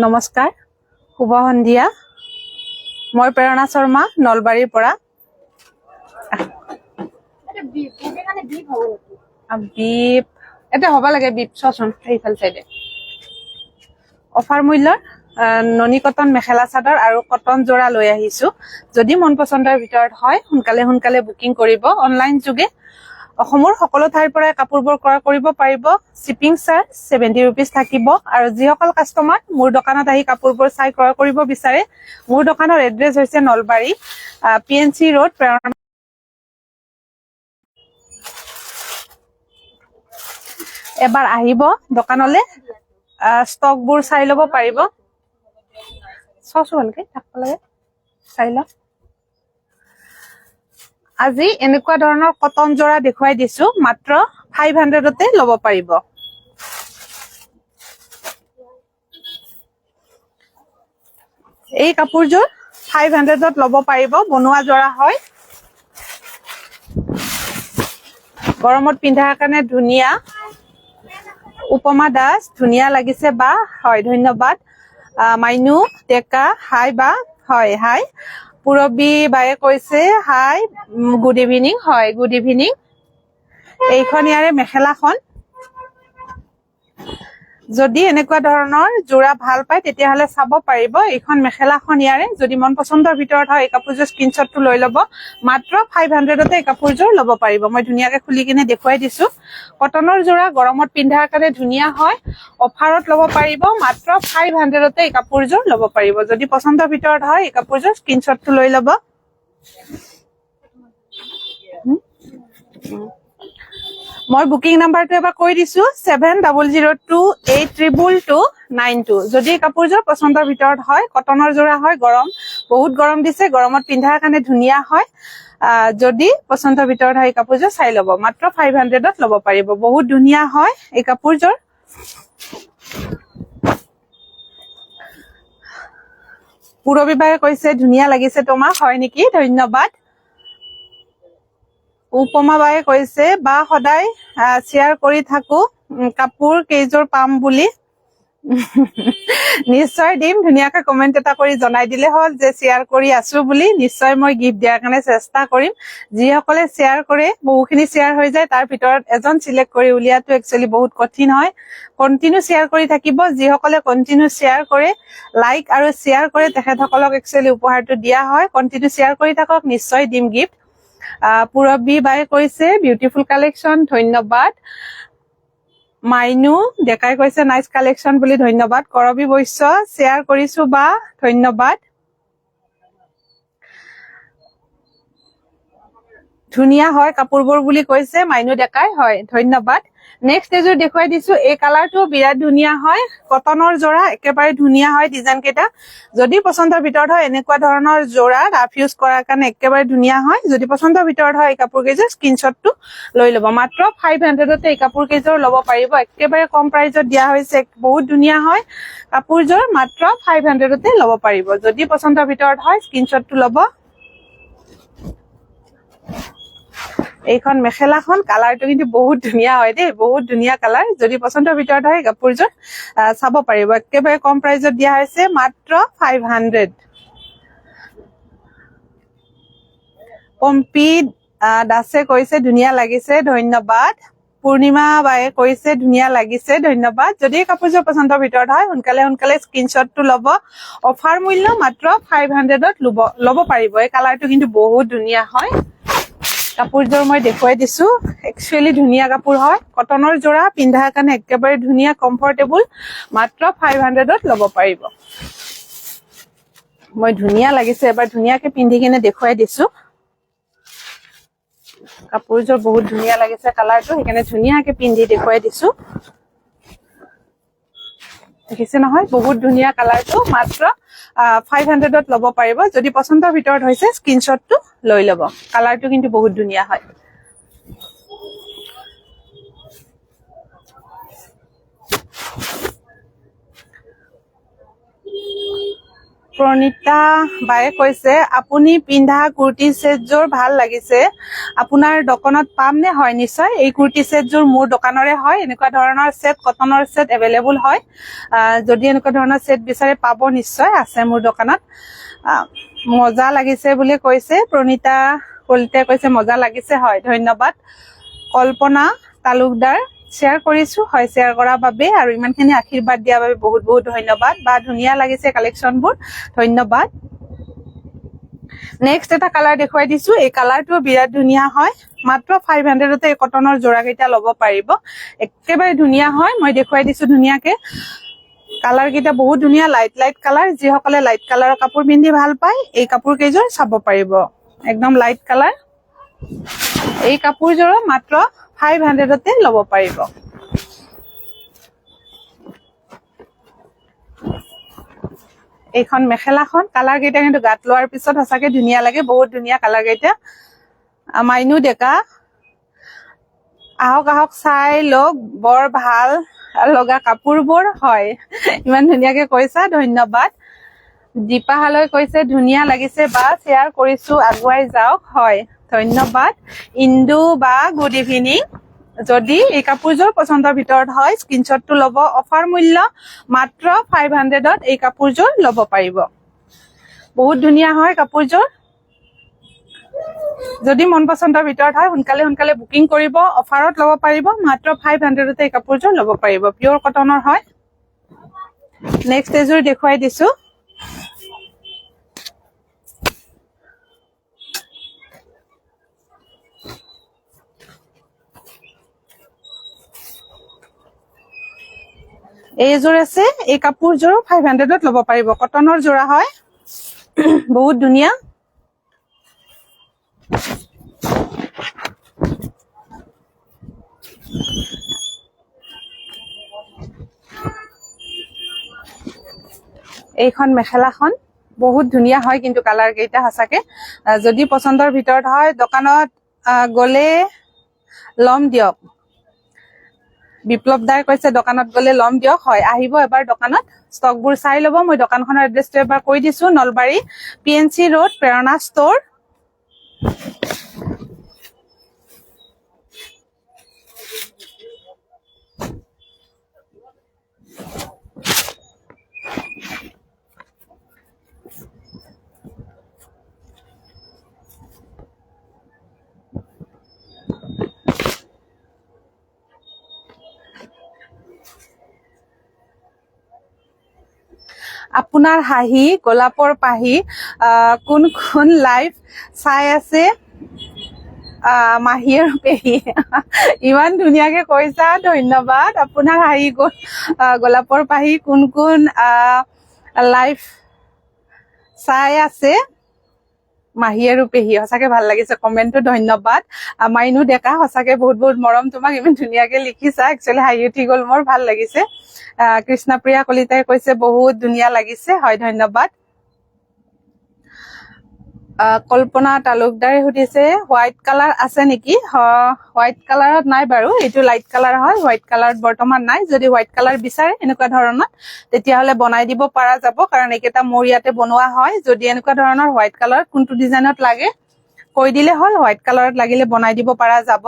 নমস্কাৰ, শুভ সন্ধিয়া। মই প্ৰেৰণা শৰ্মা, নলবাৰীৰ পৰা। বিপ এটা হ'ব লাগে, বিপ চচোন এইফাল চাইডে। অফাৰ মূল্যৰ ননী কটন মেখেলা চাদৰ আৰু কটন যোৰা লৈ আহিছো। যদি মন পচন্দৰ ভিতৰত হয় সোনকালে বুকিং কৰিব। অনলাইন যোগে অসমৰ সকলো ঠাইৰ পৰা কাপোৰবোৰ ক্ৰয় কৰিব পাৰিব। শ্বিপিং চাৰ্জ 70 ৰুপিজ থাকিব। আৰু যিসকল কাষ্টমাৰ মোৰ দোকানত আহি কাপোৰবোৰ চাই ক্ৰয় কৰিব বিচাৰে, মোৰ দোকানৰ এড্ৰেছ হৈছে নলবাৰী PNC ৰোড প্ৰেৰণা। এবাৰ আহিব দোকানলৈ, ষ্টকবোৰ চাই ল'ব পাৰিব। চচো ভালকে থাকিব লাগে, চাই লওক। আজি এনেকুৱা ধৰণৰ কটন যোৰা দেখুৱাই দিছো, মাত্ৰ 500তে ল'ব পাৰিব। এই কাপোৰযোৰ 500ত ল'ব পাৰিব। বনোৱা যোৰা হয়, গৰমত পিন্ধাৰ কাৰণে ধুনীয়া। উপমা দাস, ধুনীয়া লাগিছে বা। হয়, ধন্যবাদ। মাইনু ডেকা, হাই বা। হয়, হাই। পুৰবী বায়ে কৈছে হাই, গুড ইভিনিং। হয়, গুড ইভিনিং। এইখন ইয়াৰে মেখেলাখন। যদি এনেকুৱা ধৰণৰ যোৰা ভাল পায় তেতিয়াহলে চাব পাৰিব। এইখন মেখেলাখন ইয়াৰে। যদি মন পচন্দৰ ভিতৰত হয় এই কাপোৰযোৰ স্ক্ৰীনশ্বটটো লৈ ল'ব। মাত্ৰ 500তে এই কাপোৰযোৰ ল'ব পাৰিব। মই ধুনীয়াকে খুলি কিনে দেখুৱাই দিছো। কটনৰ যোৰা গৰমত পিন্ধাৰ কাৰণে ধুনীয়া হয়। অফাৰত ল'ব পাৰিব। মাত্ৰ 500তে এই কাপোৰযোৰ ল'ব পাৰিব। যদি পচন্দৰ ভিতৰত হয় এই কাপোৰযোৰ স্ক্ৰীনশ্বটটো লৈ ল'ব। মই বুকিং নাম্বাৰটো এবাৰ কৈ দিছো, 7002822292। যদি কাপোৰযোৰ পচন্দৰ ভিতৰত হয়, কটনৰ যোৰা হয়, বহুত গৰম দিছে, গৰমত পিন্ধাৰ কাৰণে ধুনীয়া হয়। যদি পচন্দৰ ভিতৰত হয় এই কাপোৰযোৰ চাই ল'ব। মাত্ৰ 500ত ল'ব পাৰিব। বহুত ধুনীয়া হয় এই কাপোৰযোৰ। পুৰবী বায়ে কৈছে ধুনীয়া লাগিছে তোমাক। হয় নেকি? ধন্যবাদ। উপমা বায়ে কৈছে বা সদায় শ্বেয়াৰ কৰি থাকো কাপোৰ কেইযোৰ পাম বুলি। নিশ্চয় দিম। ধুনীয়াকে কমেন্ট এটা কৰি জনাই দিলে হ'ল যে শ্বেয়াৰ কৰি আছো বুলি। নিশ্চয় মই গিফ্ট দিয়াৰ কাৰণে চেষ্টা কৰিম। যিসকলে শ্বেয়াৰ কৰে, বহুখিনি শ্বেয়াৰ হৈ যায়, তাৰ ভিতৰত এজন চিলেক্ট কৰি উলিয়াটো একচুৱেলি বহুত কঠিন হয়। কন্টিনিউ শ্বেয়াৰ কৰি থাকিব। যিসকলে কন্টিনিউ শ্বেয়াৰ কৰে, লাইক আৰু শ্বেয়াৰ কৰে, তেখেতসকলক একচুৱেলি উপহাৰটো দিয়া হয়। কন্টিনিউ শ্বেয়াৰ কৰি থাকক, নিশ্চয় দিম গিফ্ট। পুৰবী বায়ে কৈছে বিউটিফুল কালেকশ্যন, ধন্যবাদ। মাইনু ডেকাই কৈছে নাইচ কালেকশ্যন বুলি, ধন্যবাদ। কৰবী বৈশ্য শ্বেয়াৰ কৰিছো বা, ধন্যবাদ। ধুনীয়া হয় কাপোৰবোৰ বুলি কৈছে মাইনু ডেকাই। হয়, ধন্যবাদ। নেক্সট এযোৰ দেখুৱাই দিছো। এই কালাৰটো বিৰাট ধুনীয়া হয়। কটনৰ যোৰা, একেবাৰে ধুনীয়া হয় ডিজাইন কেইটা। যদি পচন্দৰ ভিতৰত হয় এনেকুৱা ধৰণৰ যোৰা ৰাফ ইউজ কৰাৰ কাৰণে একেবাৰে ধুনীয়া হয়। যদি পচন্দৰ ভিতৰত হয় এই কাপোৰ কেইযোৰ স্ক্ৰীনশ্বটটো লৈ ল'ব। মাত্ৰ 500তে এই কাপোৰ কেইযোৰ ল'ব পাৰিব। একেবাৰে কম প্ৰাইজত দিয়া হৈছে। বহুত ধুনীয়া হয় কাপোৰযোৰ। মাত্ৰ 500তে ল'ব পাৰিব। যদি পচন্দৰ ভিতৰত হয় স্ক্ৰীনশ্বটটো ল'ব। এইখন মেখেলাখন, কালাৰটো কিন্তু বহুত ধুনীয়া হয় দেই, বহুত ধুনীয়া কালাৰ। যদি পচন্দৰ ভিতৰত হয় কাপোৰযোৰ চাব পাৰিব। একেবাৰে কম প্ৰাইজত দিয়া হৈছে, মাত্ৰ 500। পম্পী দাসে কৈছে ধুনীয়া লাগিছে, ধন্যবাদ। পূৰ্ণিমা বায়ে কৈছে ধুনীয়া লাগিছে, ধন্যবাদ। যদি কাপোৰযোৰ পচন্দৰ ভিতৰত হয় সোনকালে স্ক্ৰীনশ্বটটো ল'ব। অফাৰ মূল্য মাত্ৰ 500ত ল'ব পাৰিব। এই কালাৰটো কিন্তু বহুত ধুনীয়া হয়। কাপোৰযোৰ মই দেখুৱাই দিছো। একচুৱেলি ধুনীয়া কাপোৰ হয়। কটনৰ যোৰা, পিন্ধাৰ কাৰণে একেবাৰে ধুনীয়া, কমফৰ্টেবল। মাত্ৰ 500ত ল'ব পাৰিব। মই ধুনীয়া লাগিছে, এবাৰ ধুনীয়াকে পিন্ধি কিনে দেখুৱাই দিছো। কাপোৰযোৰ বহুত ধুনীয়া লাগিছে কালাৰটো, সেইকাৰণে ধুনীয়াকে পিন্ধি দেখুৱাই দিছো। দেখিছে নহয়, বহুত ধুনীয়া কালাৰটো। মাত্ৰ 500ত ল'ব পাৰিব। যদি পচন্দৰ ভিতৰত হৈছে স্ক্ৰীনশ্বটটো লৈ ল'ব। কালাৰটো কিন্তু বহুত ধুনীয়া হয়। প্ৰণীতা বায়ে কৈছে আপুনি পিন্ধা কুৰ্তি সেটযোৰ ভাল লাগিছে আপোনাৰ দোকানত পাম নে হয় নিশ্চয় এই কুৰ্তি সেটযোৰ মোৰ দোকানৰে হয় এনেকুৱা ধৰণৰ সেট কটনৰ সেট अवेलेबल হয় যদি এনেকুৱা ধৰণৰ সেট বিচাৰে পাব নিশ্চয় আছে মোৰ দোকানত মজা লাগিছে বুলি কৈছে প্ৰণীতা কলিতে কৈছে মজা লাগিছে হয় ধন্যবাদ কল্পনা তালুকদাৰ শেয়াৰ কৰিছো হয় শেয়াৰ কৰাৰ বাবে আৰু ইমানখিনি আশীৰ্বাদ দিয়াৰ বাবে বহুত বহুত ধন্যবাদ বা ধুনিয়া লাগিছে কালেকশনবোৰ ধন্যবাদ নেক্সট এটা কালাৰ দেখুৱাই দিছো এই কালাৰটো বিৰাট ধুনিয়া হয় মাত্ৰ 500 তে কটনৰ জোৰা কেইটা ল'ব পাৰিব একেবাৰে ধুনিয়া হয় মই দেখুৱাই দিছো ধুনিয়াকে কালাৰ কেইটা বহুত ধুনিয়া লাইট কালাৰ যি সকলে লাইট কালাৰৰ কাপোৰ পিন্ধি ভাল পায় এই কাপোৰ কেইযোৰ চাব পাৰিব একদম লাইট কালাৰ এই কাপোৰযোৰ মাত্ৰ 500 তে ল'ব পাৰিব এইখন মেখেলাখন কালাৰ কেইটা কিন্তু গাত লোৱাৰ পিছত হসাকে ধুনিয়া লাগে বহুত ধুনিয়া কালাৰ কেইটা মাইনু ডেকা আহক চাই লওক বৰ ভাল লগা কাপোৰবোৰ হয় ইমান ধুনিয়াকে কৈছা ধন্যবাদ দীপা হালৈ কৈছে ধুনিয়া লাগিছে বা শেয়াৰ কৰিছো আগুৱাই যাওক হয় ধন্যবাদ ইন্দু বা গুড ইভিনিং যদি এই কাপোৰযোৰ পছন্দৰ ভিতৰত হয় স্ক্ৰিনশ্বটটো ল'ব অফাৰ মূল্য মাত্ৰ 500 ত এই কাপোৰযোৰ ল'ব পাৰিব বহুত ধুনিয়া হয় কাপোৰযোৰ যদি মন পছন্দৰ ভিতৰত হয় সোনকালে বুকিং কৰিব অফাৰত ল'ব পাৰিব মাত্ৰ 500 তে এই কাপোৰযোৰ ল'ব পাৰিব পিওৰ কটনৰ হয় নেক্সট এযোৰ দেখুৱাই দিছো এইযোৰ আছে এই কাপোৰযোৰ 500 ত ল'ব পাৰিব কটনৰ জোৰা হয় বহুত ধুনিয়া এইখন মেখেলাখন বহুত ধুনিয়া হয় কিন্তু কালাৰ কেইটা হসাকে যদি পছন্দৰ ভিতৰত হয় দোকানত গলে লম দিয়ক বিপ্লৱ দাই কৈছে দোকানত গলে লম দিয়ক হয় আহিব এবাৰ দোকানত ষ্টকবোৰ চাই লব মই দোকানখনৰ এড্ৰেছটো এবাৰ কৈ দিছো নলবাৰী পিএনসি ৰোড প্ৰেৰণা ষ্ট'ৰ আপোনাৰ হাঁহি গোলাপৰ পাহি কোন লাইভ চাই আছে মাহিৰ পেহি ইমান ধুনিয়াকে কৈছা ধন্যবাদ আপোনাৰ হাঁহি গোলাপৰ পাহি কোন লাইভ চাই আছে মাহি আৰু পেহি হসাকে ভাল লাগিছে কমেন্টটো ধন্যবাদ মাইনু ডেকা হসাকে বহুত বহুত মৰম তোমাক ইমান ধুনিয়াকে লিখিছা একচুয়ালি হাঁহি উঠি গল মোৰ ভাল লাগিছে কৃষ্ণপ্ৰিয়া কলিতাই কৈছে বহুত ধুনিয়া লাগিছে হয় ধন্যবাদ কল্পনা তালুকদাৰে সুধিছে হোৱাইট কালাৰ আছে নেকি হোৱাইট কালাৰত নাই বাৰু এইটো লাইট কালাৰ হয় হোৱাইট কালাৰত বৰ্তমান নাই যদি হোৱাইট কালাৰ বিচাৰে এনেকুৱা ধৰণৰ তেতিয়াহলে বনাই দিব পৰা যাব কাৰণ এইকেইটা মোৰ ইয়াতে বনোৱা হয় যদি এনেকুৱা ধৰণৰ হোৱাইট কালাৰ কোনটো ডিজাইনত লাগে কৈ দিলে হল হোৱাইট কালাৰত লাগিলে বনাই দিব পৰা যাব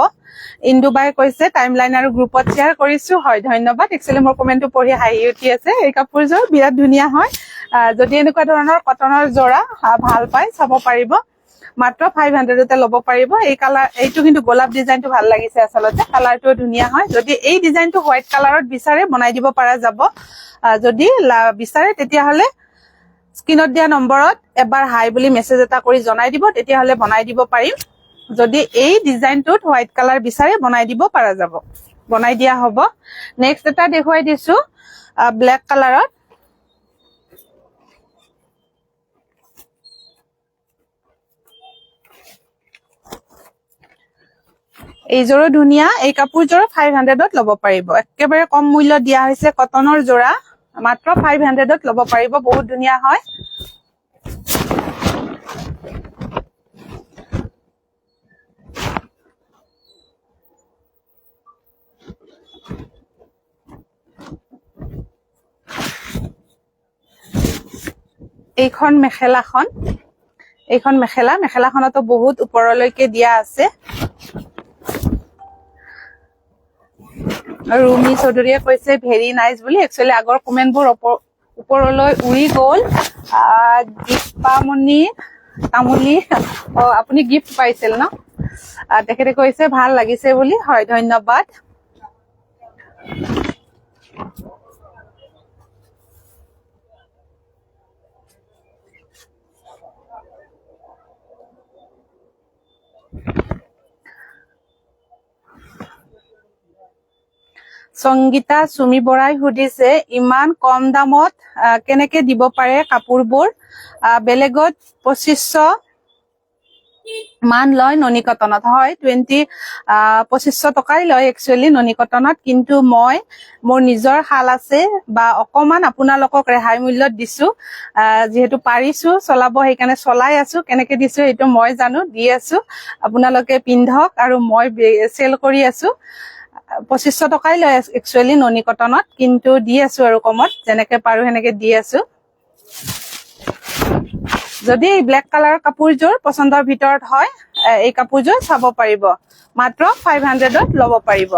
ইন্দুবাই কৈছে টাইমলাইন আৰু গ্ৰুপত শেয়াৰ কৰিছো হয় ধন্যবাদ একচুয়ালি মোৰ কমেন্টটো পঢ়ি হাঁহি উঠি আছে এই কাপোৰযোৰ বিৰাট ধুনিয়া হয় যদি এনেকুৱা ধৰণৰ কটনৰ জোৰা ভাল পায় চাব পাৰিব মাত্ৰ 500 তে ল'ব পাৰিব এই কালাৰ এইটো কিন্তু গোলাপ ডিজাইনটো ভাল লাগিছে আসলতে কালাৰটো ধুনিয়া হয় যদি এই ডিজাইনটো হোৱাইট কালাৰত বিচাৰে বনাই দিব পৰা যাব যদি বিচাৰে তেতিয়াহলে স্ক্ৰিনত দিয়া নম্বৰত এবাৰ হাই বুলি মেছেজ এটা কৰি জনাই দিব তেতিয়াহলে বনাই দিব পাৰিম যদি এই ডিজাইনটোত হোৱাইট কালাৰ বিচাৰে বনাই দিব পৰা যাব বনাই দিয়া হ'ব নেক্সট এটা দেখুৱাই দিছো ব্ল্যাক কালাৰত এইযোৰো ধুনিয়া এই কাপোৰযোৰ 500 ত ল'ব পাৰিব একেবাৰে কম মূল্য দিয়া হৈছে কটনৰ জোৰা মাত্ৰ 500 ত ল'ব পাৰিব বহুত ধুনিয়া হয় এইখন মেখেলাখনতো বহুত ওপৰলৈকে দিয়া আছে। ৰুমি চৌধুৰীয়ে কৈছে ভেৰি নাইচ বুলি। একচুৱেলি আগৰ কমেন্টবোৰ ওপৰলৈ উৰি গ'ল। দীপামণি তামুলী, আপুনি গিফ্ট পাইছিল ন? তেখেতে কৈছে ভাল লাগিছে বুলি। হয়, ধন্যবাদ। সংগীতা চুমি বৰাই সুধিছে ইমান কম দামত কেনেকে দিব পাৰে কাপোৰবোৰ? বেলেগত 2500 মান লয় ননী কটনত। হয়, 2500 টকাই লয় একচুৱেলি ননী কটনত, কিন্তু মই মোৰ নিজৰ শাল আছে বা অকমান আপোনালোকক ৰেহাই মূল্যত দিছো। যিহেতু পাৰিছো চলাব, সেইকাৰণে চলাই আছো। কেনেকে দিছো সেইটো মই জানো, দি আছো। আপোনালোকে পিন্ধক আৰু মই চেল কৰি আছো। 2500 টকাই লয় একচুৱেলি ননী কটনত, কিন্তু দি আছো আৰু কমত, যেনেকে পাৰো সেনেকে দি আছো। যদি এই ব্লেক কালাৰ কাপোৰযোৰ পচন্দৰ ভিতৰত হয়, এই কাপোৰযোৰ চাব পাৰিব, মাত্ৰ 500ত ল'ব পাৰিব।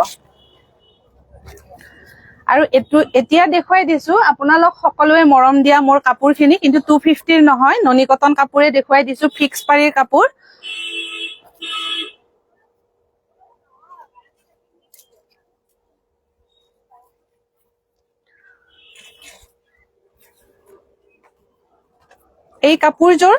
আৰু এতিয়া দেখুৱাই দিছো আপোনালোক সকলোৱে মৰম দিয়া মোৰ কাপোৰখিনি, কিন্তু 250ৰ নহয়, ননী কটন কাপোৰে দেখুৱাই দিছো, ফিক্স পাৰীৰ কাপোৰ। এই কাপোৰযোৰ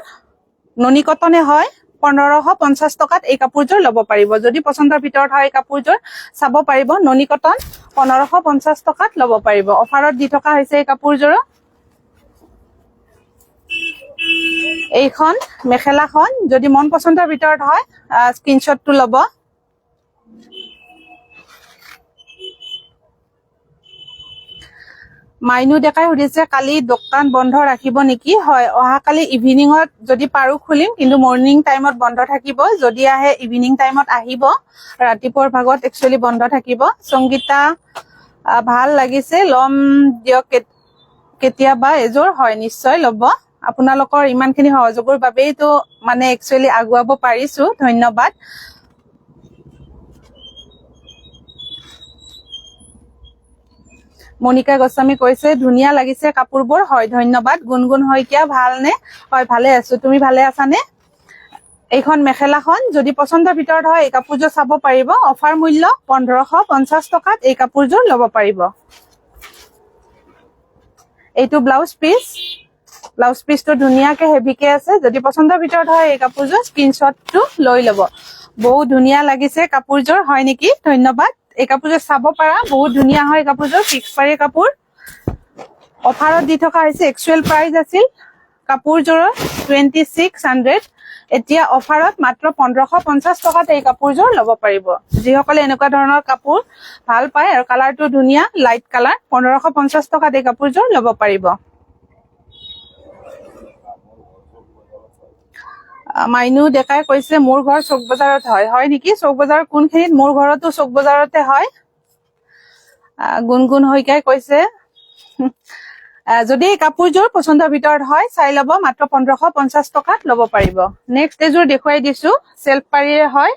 ননী কটনে হয়, 1550 টকাত এই কাপোৰযোৰ ল'ব পাৰিব। যদি পচন্দৰ ভিতৰত হয় এই কাপোৰযোৰ চাব পাৰিব। ননী কটন 1550 টকাত ল'ব পাৰিব। অফাৰত দি থকা হৈছে এই কাপোৰযোৰ। এইখন মেখেলাখন যদি মন পচন্দৰ ভিতৰত হয় স্ক্ৰীনশ্বটটো ল'ব। মাইনু ডেকাই সুধিছে কালি দোকান বন্ধ ৰাখিব নেকি? হয়, অহাকালি ইভিনিঙত যদি পাৰো খুলিম, কিন্তু মৰ্নিং টাইমত বন্ধ থাকিব। যদি আহে ইভিনিং টাইমত আহিব, ৰাতিপুৱাৰ ভাগত একচুৱেলি বন্ধ থাকিব। সংগীতা ভাল লাগিছে, লম দিয়ক কেতিয়াবা এযোৰ। হয়, নিশ্চয় ল'ব। আপোনালোকৰ ইমানখিনি সহযোগৰ বাবেইতো মানে একচুৱেলি আগুৱাব পাৰিছো, ধন্যবাদ। মনিকা গোস্বামী কৈছে ধুনীয়া লাগিছে কাপোৰবোৰ। হয়, ধন্যবাদ। গুণগুণ শইকীয়া ভালনে? হয়, ভালে আছো। তুমি ভালে আছানে? এইখন মেখেলাখন যদি পচন্দৰ ভিতৰত হয় এই কাপোৰযোৰ চাব পাৰিব। অফাৰ মূল্য 1550 টকাত এই কাপোৰযোৰ ল'ব পাৰিব। এইটো ব্লাউজ পিচটো ধুনীয়াকে হেভিকে আছে। যদি পচন্দৰ ভিতৰত হয় এই কাপোৰযোৰ স্ক্ৰীনশ্বটটো লৈ ল'ব। বহুত ধুনীয়া লাগিছে কাপোৰযোৰ। হয় নেকি? ধন্যবাদ। এই কাপোৰযোৰ চাব পাৰা, বহুত ধুনীয়া হয় কাপোৰযোৰ, ফিক্স পাৰী কাপোৰ। অফাৰত দি থকা হৈছে। একচুৱেল প্ৰাইচ আছিল কাপোৰযোৰৰ 2600, এতিয়া অফাৰত মাত্ৰ 1550 টকাত এই কাপোৰযোৰ ল'ব পাৰিব। যিসকলে এনেকুৱা ধৰণৰ কাপোৰ ভাল পায় আৰু কালাৰটো ধুনীয়া, লাইট কালাৰ, 1550 টকাত এই কাপোৰযোৰ ল'ব পাৰিব। মাইনু ডেকাই কৈছে মোৰ ঘৰ চৌক বজাৰত। হয়, হয় নেকি? চৌক বজাৰৰ কোনখিনিত? মোৰ ঘৰতো চৌক বজাৰতে হয়। গুণগুণ শইকীয়াই কৈছে যদি কাপোৰযোৰ পচন্দৰ ভিতৰত হয় চাই ল'ব, মাত্ৰ 1550 টকাত ল'ব পাৰিব। নেক্সট এযোৰ দেখুৱাই দিছো, চেল্ফ পাৰীৰে হয়।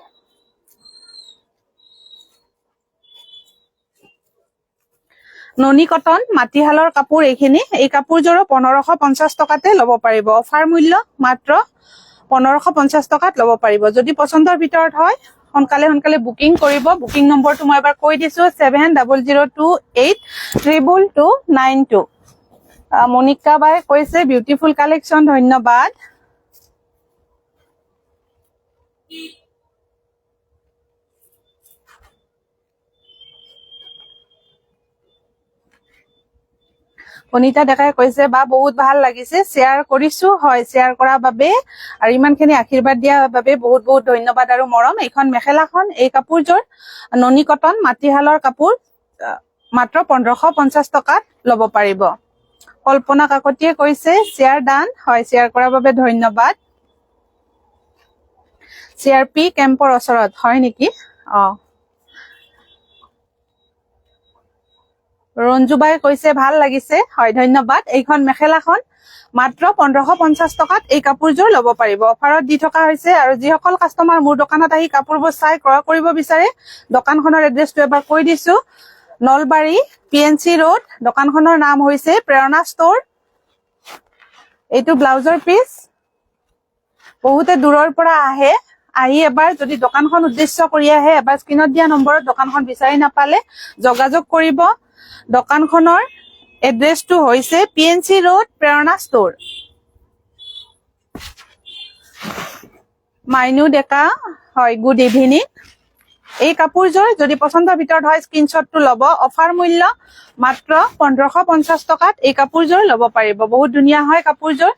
ননী কটন মাটিশালৰ কাপোৰ এইখিনি। এই কাপোৰযোৰো 1550 টকাতে ল'ব পাৰিব। অফাৰ মূল্য মাত্ৰ 1550 টকাত ল'ব পাৰিব। যদি পচন্দৰ ভিতৰত হয় সোনকালে বুকিং কৰিব। বুকিং নম্বৰটো মই এবাৰ কৈ দিছো, 7002832292। মনিকা বাই কৈছে বিউটিফুল কালেকশ্যন, ধন্যবাদ। অনিতা ডেকাই কৈছে বা বহুত ভাল লাগিছে, শ্বেয়াৰ কৰিছো। হয়, শ্বেয়াৰ কৰাৰ বাবে আৰু ইমানখিনি আশীৰ্বাদ দিয়াৰ বাবে বহুত বহুত ধন্যবাদ আৰু মৰম। এইখন মেখেলাখন, এই কাপোৰযোৰ ননী কটন মাটিশালৰ কাপোৰ, মাত্ৰ 1550 টকাত ল'ব পাৰিব। কল্পনা কাকতিয়ে কৈছে শ্বেয়াৰ ডান। হয়, শ্বেয়াৰ কৰাৰ বাবে ধন্যবাদ। CRP কেম্পৰ ওচৰত হয় নেকি? ৰঞ্জুবাই কৈছে ভাল লাগিছে হয় ধন্যবাদ এইখন মেখেলাখন মাত্ৰ 1550 টকাত এই কাপোৰযোৰ ল'ব পাৰিব অফাৰত দি থকা হৈছে আৰু যিসকল কাস্টমাৰ মোৰ দোকানত আহি কাপোৰবোৰ চাই ক্ৰয় কৰিব বিচাৰে দোকানখনৰ এড্ৰেছটো এবাৰ কৈ দিছো নলবাৰী পিএনসি ৰোড দোকানখনৰ নাম হৈছে প্ৰেৰণা ষ্ট'ৰ এইটো ব্লাউজৰ পিস বহুতে দূৰৰ পৰা আহে আহি এবাৰ যদি দোকানখন উদ্দেশ্য কৰি আহে এবাৰ স্ক্ৰিনত দিয়া নম্বৰত দোকানখন বিচাৰি নাপালে যোগাযোগ কৰিব দোকানখনৰ এড্ৰেছটো হৈছে পিএনসি ৰোড প্ৰেৰণা ষ্ট'ৰ মাইনু ডেকা হয় গুড ইভিনিং এই কাপোৰযোৰ যদি পছন্দৰ ভিতৰত হয় স্ক্ৰিনশ্বটটো ল'ব অফাৰ মূল্য মাত্ৰ 1550 টকাত এই কাপোৰযোৰ ল'ব পাৰিব বহুত ধুনীয়া হয় কাপোৰযোৰ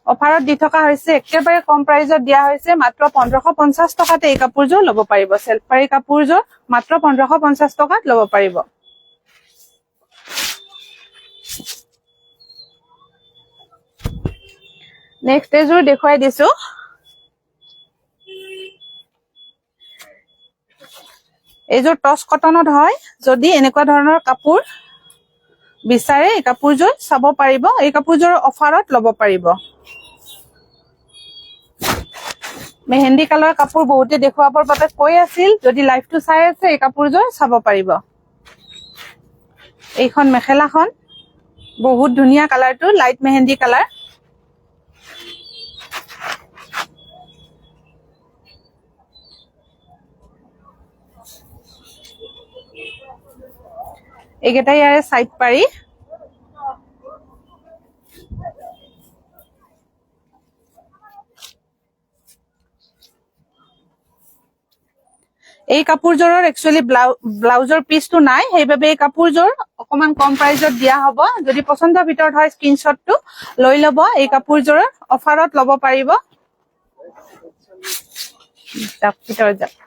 অফাৰত দি থকা হৈছে একেবাৰে কম প্ৰাইজত দিয়া হৈছে মাত্ৰ 1550 টকাতে এই কাপোৰযোৰ ল'ব পাৰিব সেলফাৰী কাপোৰযোৰ মাত্ৰ 1550 টকাত ল'ব পাৰিব নেক্সট এযোৰ দেখুৱাই দিছো এইযোৰ টচ কটনত হয় যদি এনেকুৱা ধৰণৰ কাপোৰ বিচাৰে এই কাপোৰযোৰ চাব পাৰিব এই কাপোৰযোৰ অফাৰত ল'ব পাৰিব মেহেন্দি কালাৰ কাপোৰ বহুতে দেখুৱাবৰ বাবে কৈ আছিল যদি লাইভটো চাই আছে এই কাপোৰযোৰ চাব পাৰিব এইখন মেখেলাখন বহুত ধুনীয়া কালাৰটো লাইট মেহেন্দি কালাৰ এইকেইটা ইয়াৰে সাইড পাৰি এই কাপোৰযোৰৰ একচুয়ালি ব্লাউজৰ পিসটো নাই সেইবাবে এই কাপোৰযোৰ অকমান কম প্ৰাইজত দিয়া হ'ব যদি পছন্দৰ ভিতৰত হয় স্ক্ৰিনশ্বটটো লৈ ল'ব এই কাপোৰযোৰৰ অফাৰত ল'ব পাৰিব যাক ভিতৰত যাক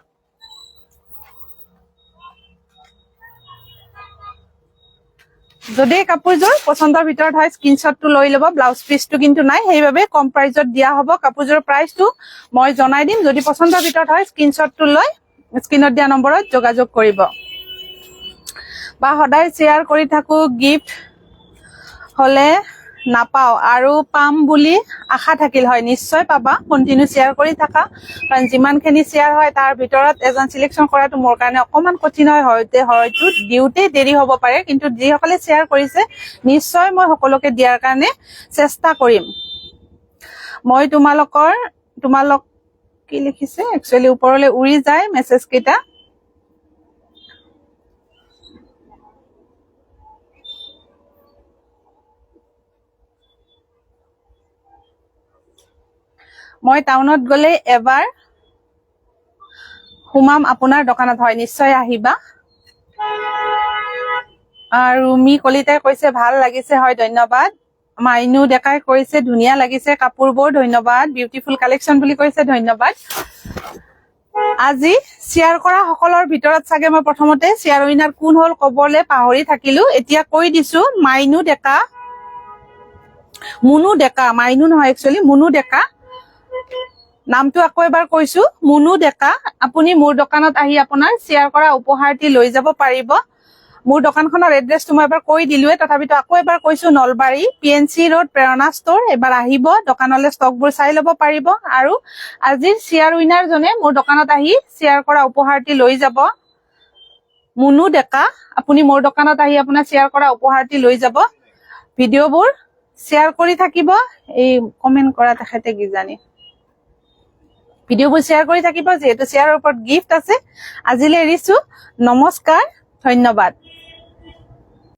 যদি কাপোৰযোৰ পছন্দৰ ভিতৰত হয় স্ক্ৰিনশ্বটটো লৈ ল'ব ব্লাউজ পিসটো কিন্তু নাই সেইবাবে কম প্ৰাইজত দিয়া হ'ব কাপোৰযোৰৰ প্ৰাইসটো মই জনাই দিম যদি পছন্দৰ ভিতৰত হয় স্ক্ৰিনশ্বটটো লৈ স্ক্ৰিনত দিয়া নম্বৰত যোগাযোগ কৰিব বা সদায় শেয়াৰ কৰি থাকো গিফট হলে নাপাও আৰু পাম বুলি আশা থাকিল হয় নিশ্চয় পাবা কন্টিনিউ শেয়াৰ কৰি থাকা কাৰণ যিমানখিনি শেয়াৰ হয় তাৰ ভিতৰত এজন সিলেকশন কৰাটো মোৰ কাৰণে অকমান কঠিন হয় হয়তো দিওতে দেৰি হ'ব পাৰে কিন্তু যিসকলে শেয়াৰ কৰিছে নিশ্চয় মই সকলোকে দিয়াৰ কাৰণে চেষ্টা কৰিম মই তোমালোক কি লিখিছে একচুয়ালি ওপৰলৈ উৰি যায় মেছেজ কেইটা মই টাউনত গলে এবাৰ হুমাম আপোনাৰ দোকানত হয় নিশ্চয় আহিবা আৰু মি কলিতাই কৈছে ভাল লাগিছে হয় ধন্যবাদ মাইনু ডেকাই কৈছে ধুনীয়া লাগিছে কাপোৰবোৰ ধন্যবাদ বিউটিফুল কালেকশন বুলি কৈছে ধন্যবাদ আজি শেয়াৰ কৰা সকলৰ ভিতৰত চাগে মই প্ৰথমতে শেয়াৰ উইনাৰ কোন হল কবলে পাহৰি থাকিলো এতিয়া কৈ দিছো মাইনু ডেকা মুনু ডেকা মাইনু নহয় একচুয়ালি মুনু ডেকা নামটো আকৌ এবাৰ কৈছো মুনু ডেকা আপুনি মোৰ দোকানত আহি আপোনাৰ শেয়াৰ কৰা উপহাৰটি লৈ যাব পাৰিব মোৰ দোকানখনৰ এড্ৰেছটো মই এবাৰ কৈ দিলোৱে তথাপিতো আকৌ এবাৰ কৈছো নলবাৰী পিএনসি ৰোড প্ৰেৰণা ষ্ট'ৰ এবাৰ আহিব দোকানলৈ ষ্টকবোৰ চাই ল'ব পাৰিব আৰু আজিৰ শেয়াৰ উইনাৰ জনে মোৰ দোকানত আহি শেয়াৰ কৰা উপহাৰটি লৈ যাব মুনু ডেকা আপুনি মোৰ দোকানত আহি আপোনাৰ শেয়াৰ কৰা উপহাৰটি লৈ যাব ভিডিঅ'বোৰ শেয়াৰ কৰি থাকিব এই কমেন্ট কৰা তেখেতে কি জানি ভিডিঅ'বোৰ শেয়াৰ কৰি থাকিব যেহেতু শেয়াৰৰ ওপৰত গিফট আছে আজিলৈ এৰিছো নমস্কাৰ ধন্যবাদ